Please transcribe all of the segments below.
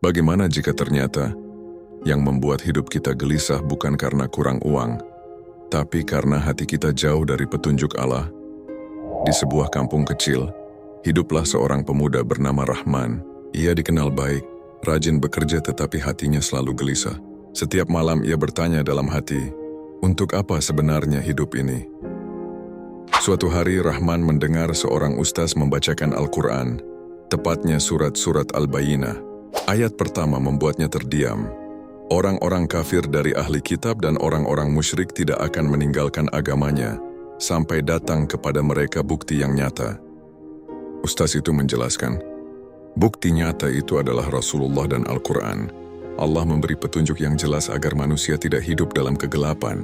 Bagaimana jika ternyata yang membuat hidup kita gelisah bukan karena kurang uang, tapi karena hati kita jauh dari petunjuk Allah? Di sebuah kampung kecil, hiduplah seorang pemuda bernama Rahman. Ia dikenal baik, rajin bekerja tetapi hatinya selalu gelisah. Setiap malam ia bertanya dalam hati, untuk apa sebenarnya hidup ini? Suatu hari Rahman mendengar seorang ustaz membacakan Al-Quran, tepatnya surat-surat Al-Bayyinah. Ayat pertama membuatnya terdiam. Orang-orang kafir dari ahli kitab dan orang-orang musyrik tidak akan meninggalkan agamanya, sampai datang kepada mereka bukti yang nyata. Ustaz itu menjelaskan, bukti nyata itu adalah Rasulullah dan Al-Quran. Allah memberi petunjuk yang jelas agar manusia tidak hidup dalam kegelapan.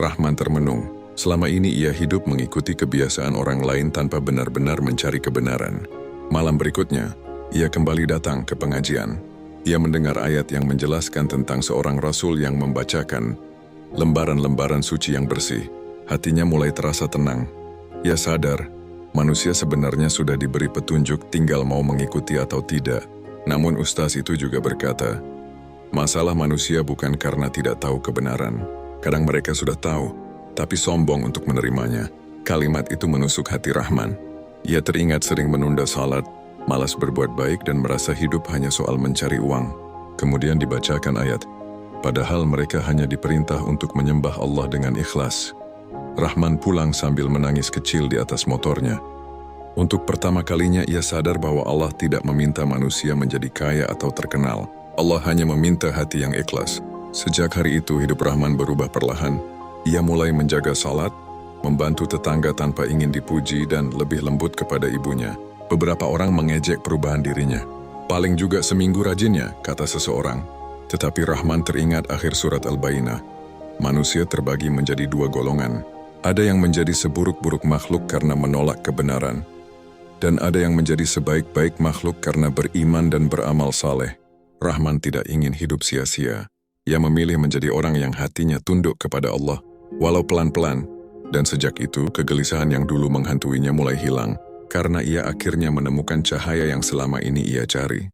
Rahman termenung. Selama ini ia hidup mengikuti kebiasaan orang lain tanpa benar-benar mencari kebenaran. Malam berikutnya, ia kembali datang ke pengajian. Ia mendengar ayat yang menjelaskan tentang seorang rasul yang membacakan lembaran-lembaran suci yang bersih. Hatinya mulai terasa tenang. Ia sadar, manusia sebenarnya sudah diberi petunjuk, tinggal mau mengikuti atau tidak. Namun ustaz itu juga berkata, masalah manusia bukan karena tidak tahu kebenaran. Kadang mereka sudah tahu, tapi sombong untuk menerimanya. Kalimat itu menusuk hati Rahman. Ia teringat sering menunda salat, malas berbuat baik dan merasa hidup hanya soal mencari uang. Kemudian dibacakan ayat, padahal mereka hanya diperintah untuk menyembah Allah dengan ikhlas. Rahman pulang sambil menangis kecil di atas motornya. Untuk pertama kalinya ia sadar bahwa Allah tidak meminta manusia menjadi kaya atau terkenal. Allah hanya meminta hati yang ikhlas. Sejak hari itu hidup Rahman berubah perlahan. Ia mulai menjaga salat, membantu tetangga tanpa ingin dipuji dan lebih lembut kepada ibunya. Beberapa orang mengejek perubahan dirinya. Paling juga seminggu rajinnya, kata seseorang. Tetapi Rahman teringat akhir surat Al-Bayyinah. Manusia terbagi menjadi dua golongan. Ada yang menjadi seburuk-buruk makhluk karena menolak kebenaran. Dan ada yang menjadi sebaik-baik makhluk karena beriman dan beramal saleh. Rahman tidak ingin hidup sia-sia. Ia memilih menjadi orang yang hatinya tunduk kepada Allah, walau pelan-pelan. Dan sejak itu, kegelisahan yang dulu menghantuinya mulai hilang, karena ia akhirnya menemukan cahaya yang selama ini ia cari.